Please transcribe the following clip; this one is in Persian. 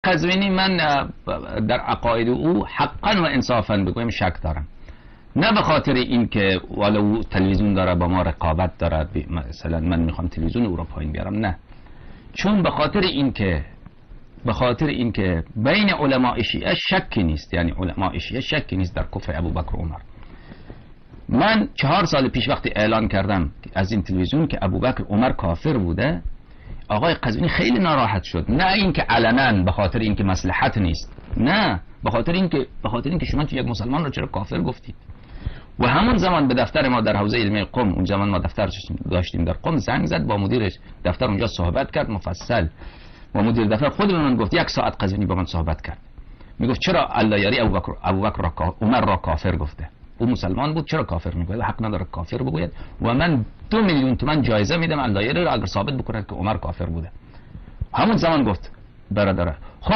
قزوینی من در عقاید او حقا و انصافا بگویم شک دارم، نه به خاطر این که والا او تلویزیون داره با ما رقابت دارد، مثلا من میخوام تلویزیون او را پایین بیارم، نه، چون به خاطر این که بین علماء شیعه شکی نیست، یعنی علماء شیعه شکی نیست در کفر ابوبکر و عمر. من 4 سال پیش وقتی اعلان کردم از این تلویزیون که ابوبکر عمر کافر بوده، آقای قزوینی خیلی ناراحت شد، نه اینکه علنا به خاطر اینکه مصلحت نیست، نه، به خاطر اینکه شما یک مسلمان رو چرا کافر گفتید. و همون زمان به دفتر ما در حوزه علمی قم، اون زمان ما دفتر داشتیم در قم، زنگ زد با مدیر دفتر اونجا صحبت کرد مفصل، و مدیر دفتر خود به من گفت 1 ساعت قزوینی با من صحبت کرد، میگفت چرا الله یاری ابوبکر عمر را کافر گفته، او مسلمان بود چرا کافر میگوید، حق نداره کافر بگوید، و من 2 میلیون تومان جایزه میدم الله یاری را اگر ثابت بکنه که عمر کافر بوده. همون زمان گفت برادر